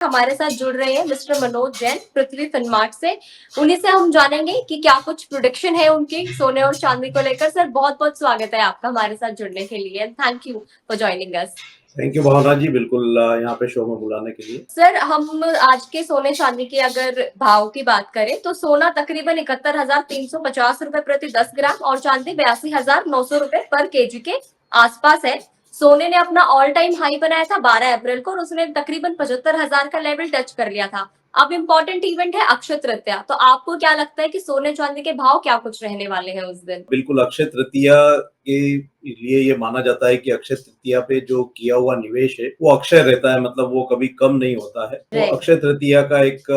हमारे साथ जुड़ रहे हैं मिस्टर मनोज जैन पृथ्वी फिनमार्ट से। उन्हीं से हम जानेंगे कि क्या कुछ प्रोडिक्शन है उनकी सोने और चांदी को लेकर। सर बहुत बहुत स्वागत है आपका हमारे साथ जुड़ने के लिए। Thank you for joining us. Thank you Bhavna ji, बिल्कुल यहाँ पे शो में बुलाने के लिए। सर हम आज के सोने चांदी की अगर भाव की बात करें तो सोना तकरीबन 71,350 रुपए प्रति 10 ग्राम और चांदी 82,900 रुपए पर केजी के आसपास है। सोने ने अपना ऑल टाइम हाई बनाया था 12 अप्रैल को और उसने तकरीबन 75,000 का लेवल टच कर लिया था। अब इम्पोर्टेंट इवेंट है अक्षय तृतीया, तो आपको क्या लगता है कि सोने चांदी के भाव क्या कुछ रहने वाले हैं उस दिन? बिल्कुल, अक्षय तृतीया के लिए ये माना जाता है कि अक्षय तृतीया पे जो किया हुआ निवेश है वो अक्षय रहता है, मतलब वो कभी कम नहीं होता है। तो राइट। अक्षय तृतीया का एक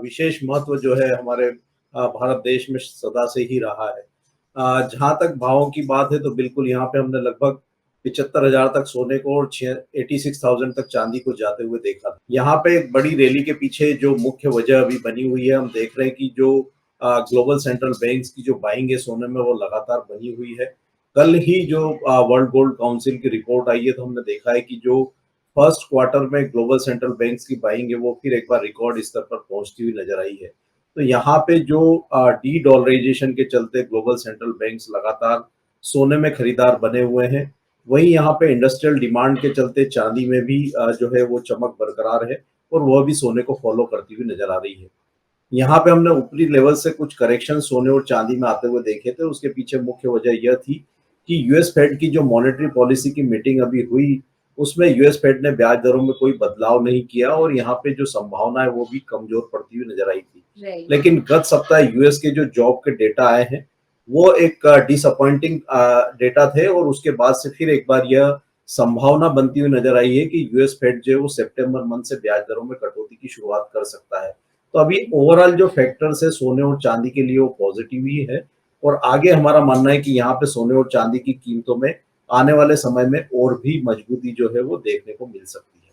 विशेष महत्व जो है हमारे भारत देश में सदा से ही रहा है। जहाँ तक भावों की बात है तो बिल्कुल यहाँ पे हमने लगभग 75,000 तक सोने को और 86,000 तक चांदी को जाते हुए देखा। यहाँ पे एक बड़ी रैली के पीछे जो मुख्य वजह अभी बनी हुई है, हम देख रहे हैं कि जो ग्लोबल सेंट्रल बैंक्स की जो बाइंग है सोने में वो लगातार बनी हुई है। कल ही जो वर्ल्ड गोल्ड काउंसिल की रिपोर्ट आई है तो हमने देखा है कि जो फर्स्ट क्वार्टर में ग्लोबल सेंट्रल बैंक्स की बाइंग है वो फिर एक बार रिकॉर्ड स्तर पर पहुंचती हुई नजर आई है। तो यहाँ पे जो डी डॉलराइजेशन के चलते ग्लोबल सेंट्रल बैंक्स लगातार सोने में खरीदार बने हुए हैं, वहीं यहाँ पे इंडस्ट्रियल डिमांड के चलते चांदी में भी जो है वो चमक बरकरार है और वह भी सोने को फॉलो करती हुई नजर आ रही है। यहाँ पे हमने ऊपरी लेवल से कुछ करेक्शन सोने और चांदी में आते हुए देखे थे। उसके पीछे मुख्य वजह यह थी कि यूएस फेड की जो मॉनेटरी पॉलिसी की मीटिंग अभी हुई, उसमें यूएस फेड ने ब्याज दरों में कोई बदलाव नहीं किया और यहाँ पे जो संभावना है वो भी कमजोर पड़ती हुई नजर आई थी। लेकिन गत सप्ताह यूएस के जो जॉब के डेटा आए हैं वो एक डिसअपॉइंटिंग डेटा थे और उसके बाद से फिर एक बार यह संभावना बनती हुई नजर आई है कि यूएस फेड जो है वो सितंबर मंथ से ब्याज दरों में कटौती की शुरुआत कर सकता है। तो अभी ओवरऑल जो फैक्टर्स है सोने और चांदी के लिए वो पॉजिटिव ही है और आगे हमारा मानना है कि यहाँ पे सोने और चांदी की कीमतों में आने वाले समय में और भी मजबूती जो है वो देखने को मिल सकती है।